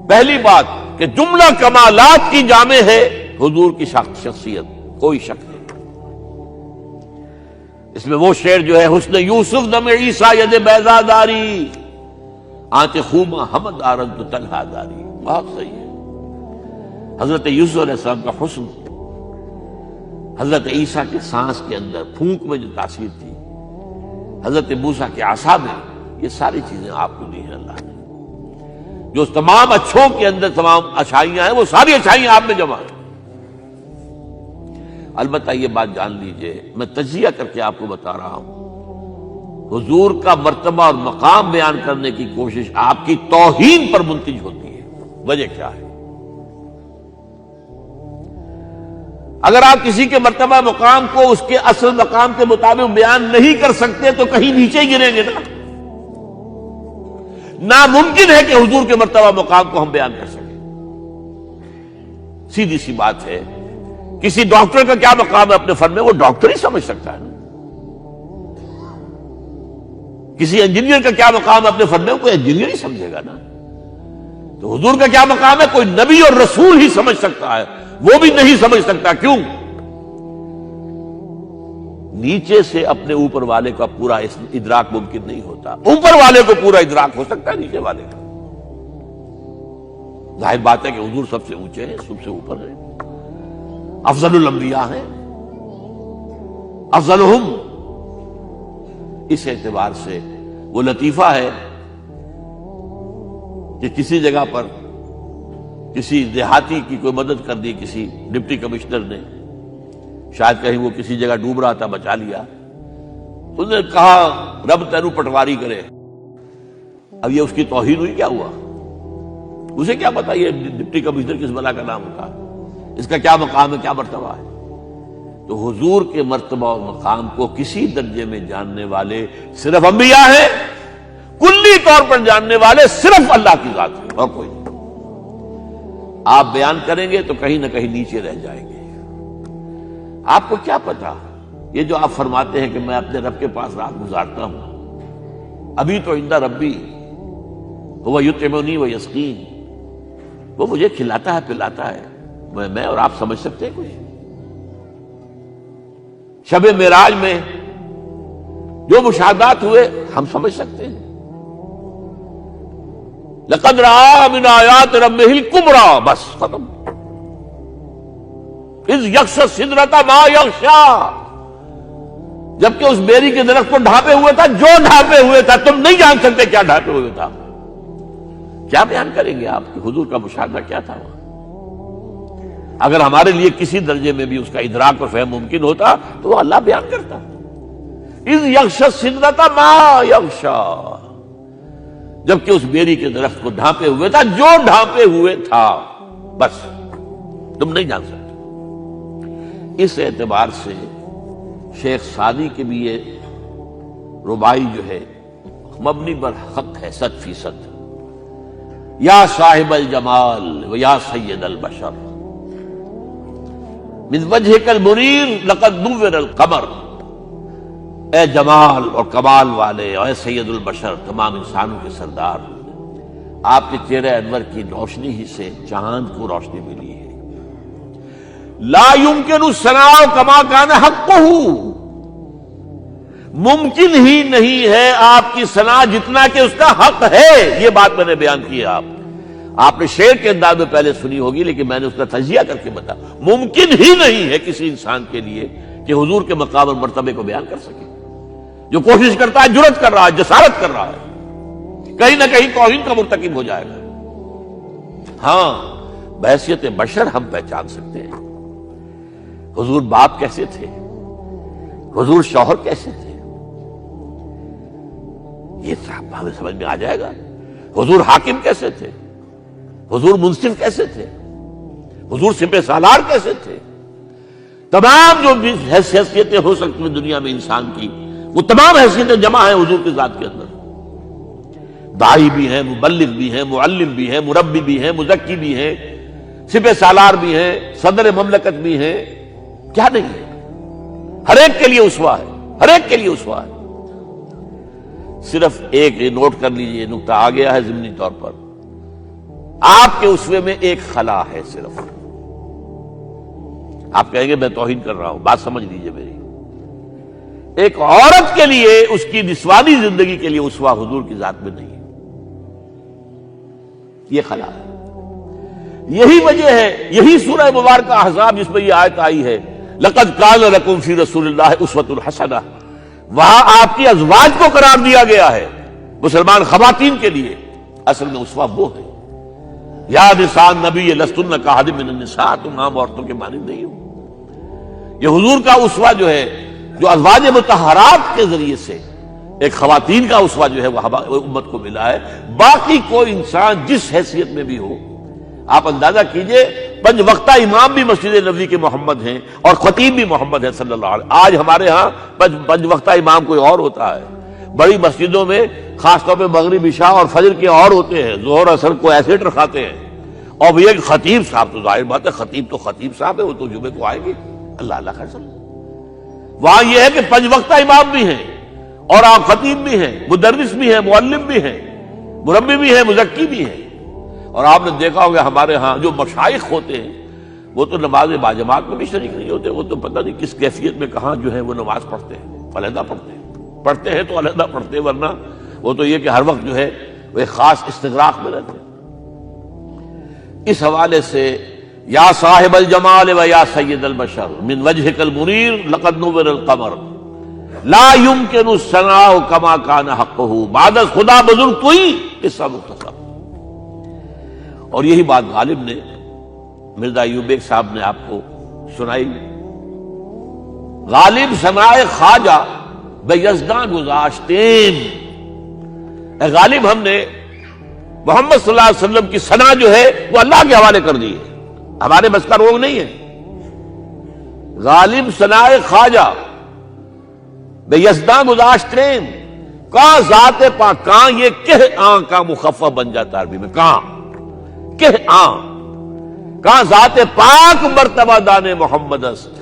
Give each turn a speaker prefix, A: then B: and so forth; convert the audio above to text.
A: پہلی بات کہ جملہ کمالات کی جامع ہے حضور کی شخصیت، کوئی شک نہیں۔ اس میں وہ شعر جو ہے حسن یوسف دم عیسیٰ ید بیضا داری آنچ خوما حمد آرد تو تنہا داری، بہت صحیح ہے۔ حضرت یوسف علیہ السلام کا حسن حضرت عیسیٰ کے سانس کے اندر، پھونک میں جو تاثیر تھی، حضرت موسیٰ کے عصا میں، یہ ساری چیزیں آپ کو دی ہیں اللہ نے۔ جو تمام اچھوں کے اندر تمام اچھائیاں ہیں، وہ ساری اچھائیاں آپ میں جمع ہیں۔ البتہ یہ بات جان لیجئے، میں تجزیہ کر کے آپ کو بتا رہا ہوں، حضور کا مرتبہ اور مقام بیان کرنے کی کوشش آپ کی توہین پر منتج ہوتی ہے۔ وجہ کیا ہے؟ اگر آپ کسی کے مرتبہ مقام کو اس کے اصل مقام کے مطابق بیان نہیں کر سکتے تو کہیں نیچے ہی گریں گے نا۔ ناممکن ہے کہ حضور کے مرتبہ مقام کو ہم بیان کر سکیں۔ سیدھی سی بات ہے، کسی ڈاکٹر کا کیا مقام ہے اپنے فن میں، وہ ڈاکٹر ہی سمجھ سکتا ہے نا۔ کسی انجینئر کا کیا مقام ہے اپنے فن میں، کوئی انجینئر ہی سمجھے گا نا۔ تو حضور کا کیا مقام ہے، کوئی نبی اور رسول ہی سمجھ سکتا ہے، وہ بھی نہیں سمجھ سکتا۔ کیوں؟ نیچے سے اپنے اوپر والے کا پورا ادراک ممکن نہیں ہوتا، اوپر والے کو پورا ادراک ہو سکتا ہے نیچے والے کا۔ ظاہر بات ہے کہ حضور سب سے اونچے ہیں، سب سے اوپر ہیں، افضل الانبیاء ہیں، افضلہم۔ اس اعتبار سے وہ لطیفہ ہے کہ کسی جگہ پر کسی دیہاتی کی کوئی مدد کر دی کسی ڈپٹی کمشنر نے، شاید کہیں وہ کسی جگہ ڈوب رہا تھا، بچا لیا، اس نے کہا رب تینو پٹواری کرے۔ اب یہ اس کی توہین ہوئی، کیا ہوا؟ اسے کیا پتا یہ ڈپٹی کمشنر کس بلا کا نام ہوتا، اس کا کیا مقام ہے، کیا مرتبہ ہے۔ تو حضور کے مرتبہ اور مقام کو کسی درجے میں جاننے والے صرف انبیاء ہیں، کلی طور پر جاننے والے صرف اللہ کی ذات ہے اور کوئی نہیں۔ آپ بیان کریں گے تو کہیں نہ کہیں نیچے رہ جائیں گے۔ آپ کو کیا پتا، یہ جو آپ فرماتے ہیں کہ میں اپنے رب کے پاس رات گزارتا ہوں، ابھی تو عند ربی هو یطعمنی و یسقین، وہ مجھے کھلاتا ہے پلاتا ہے، میں اور آپ سمجھ سکتے ہیں کچھ؟ شب معراج میں جو مشاہدات ہوئے ہم سمجھ سکتے ہیں؟ لقد رأى من آیات ربہ الکبریٰ، بس ختم۔ اذ یغشی السدرۃ ما یغشی، جبکہ اس بیری کے درخت کو ڈھانپے ہوئے تھا جو ڈھانپے ہوئے تھا، تم نہیں جان سکتے کیا ڈھانپے ہوئے تھا۔ کیا بیان کریں گے آپ کہ حضور کا مشاہدہ کیا تھا وہاں؟ اگر ہمارے لیے کسی درجے میں بھی اس کا ادراک اور فہم ممکن ہوتا تو وہ اللہ بیان کرتا۔ اذ یغشی السدرۃ ما یغشی، جبکہ اس بیری کے درخت کو ڈھانپے ہوئے تھا جو ڈھانپے ہوئے تھا، بس تم نہیں جان سکتے۔ اس اعتبار سے شیخ سعدی کے بھی یہ ربائی جو ہے مبنی بر حق ہے 100%۔ یا صاحب الجمال و یا سید البشر من وجہک المنیر لقد نور القمر، اے جمال اور کمال والے، اے سید البشر، تمام انسانوں کے سردار، آپ کے چہرے انور کی روشنی ہی سے چاند کو روشنی ملی ہے۔ لا یمکن الثناء کما کان حقہ، ممکن ہی نہیں ہے آپ کی ثنا جتنا کہ اس کا حق ہے۔ یہ بات میں نے بیان کی ہے، آپ نے شعر کے انداز میں پہلے سنی ہوگی، لیکن میں نے اس کا تجزیہ کر کے بتا، ممکن ہی نہیں ہے کسی انسان کے لیے کہ حضور کے مقام اور مرتبے کو بیان کر سکے۔ جو کوشش کرتا ہے، جرأت کر رہا ہے، جسارت کر رہا ہے، کہیں نہ کہیں توہین کا مرتکب ہو جائے گا۔ ہاں، بحیثیت بشر ہم پہچان سکتے ہیں حضور باپ کیسے تھے، حضور شوہر کیسے تھے، یہ ہمیں سمجھ میں آ جائے گا۔ حضور حاکم کیسے تھے، حضور منصف کیسے تھے، حضور سپہ سالار کیسے تھے۔ تمام جو بھی حیثیتیں ہو سکتی ہیں دنیا میں انسان کی، وہ تمام حیثیتیں جمع ہیں حضور کی ذات کے اندر۔ داعی بھی ہیں، مبلغ بھی ہیں، معلم بھی ہیں، مربی بھی ہیں، مزکی بھی ہیں، سپہ سالار بھی ہیں، صدر مملکت بھی ہیں، کیا نہیں ہے؟ ہر ایک کے لیے اسوہ ہے، ہر ایک کے لیے اسوہ ہے۔ صرف ایک یہ نوٹ کر لیجئے، نقطہ آ گیا ہے ضمنی طور پر، آپ کے اسوے میں ایک خلا ہے صرف. آپ کہیں گے میں توہین کر رہا ہوں، بات سمجھ لیجئے میری. ایک عورت کے لیے اس کی نسوانی زندگی کے لیے اسوہ حضور کی ذات میں نہیں ہے، یہ خلا ہے. یہی وجہ ہے، یہی سورہ مبارکہ احزاب جس میں یہ آیت آئی ہے لَقَدْ كَانَ لَكُمْ فِي رَسُولِ اللَّهِ أُسْوَةٌ حَسَنَةٌ، وہاں آپ کی ازواج کو قرار دیا گیا ہے، مسلمان خواتین کے لیے. اصل میں اسوہ وہ ہے، یا نساء النبی لستن کاحد من النساء، تم عام عورتوں کے مانند نہیں ہو. یہ حضور کا اسوہ جو ہے، جو ازواج مطہرات کے ذریعے سے ایک خواتین کا اسوہ جو ہے وہ امت کو ملا ہے. باقی کوئی انسان جس حیثیت میں بھی ہو، آپ اندازہ کیجئے 5 وقتہ امام بھی مسجد نبوی کے محمد ہیں اور خطیب بھی محمد ہے صلی اللہ علیہ وسلم. آج ہمارے ہاں 5 وقتہ امام کوئی اور ہوتا ہے، بڑی مسجدوں میں خاص طور پہ مغرب عشاء اور فجر کے اور ہوتے ہیں، ظہر اثر کو ایسے رکھاتے ہیں. اور وہ ایک خطیب صاحب، تو ظاہر بات ہے خطیب صاحب ہے، وہ تو جمعے کو آئے گی، اللہ خیر سن. وہاں یہ ہے کہ 5 وقتہ امام بھی ہیں اور آپ خطیب بھی ہیں، مدرس بھی ہیں، معلم بھی ہیں، مربی بھی ہیں، مزکی بھی ہیں. اور آپ نے دیکھا ہوگا ہمارے ہاں جو مشائخ ہوتے ہیں وہ تو نماز باجماعت میں بھی شریک نہیں ہوتے، وہ تو پتہ نہیں کس کیفیت میں کہاں جو ہے وہ نماز پڑھتے ہیں، علیحدہ پڑھتے ہیں تو علیحدہ پڑھتے ہیں، ورنہ وہ تو یہ کہ ہر وقت جو ہے وہ ایک خاص استغراق میں رہتے ہیں. اس حوالے سے یا صاحب الجمال و یا سید البشر من وجهك المنیر لقد نور القمر لا يمكن الثناء كما كان حقه بعد خدا بزرگ تو ہی قصہ مختصر. اور یہی بات غالب نے مرزا ایوب بیگ صاحب نے آپ کو سنائی. غالب ثنائے خواجہ بے یزداں گذاشتین، اے غالب ہم نے محمد صلی اللہ علیہ وسلم کی ثنا جو ہے وہ اللہ کے حوالے کر دی ہے، ہمارے بس کا روگ نہیں ہے. غالب ثنائے خواجہ بے یزداں گذاشتین، کہاں ذات پاک، کہاں یہ کہ آن کا مخفف بن جاتا عربی میں، کہاں کہ آن، کہاں ذات پاک مرتبہ دان محمد است،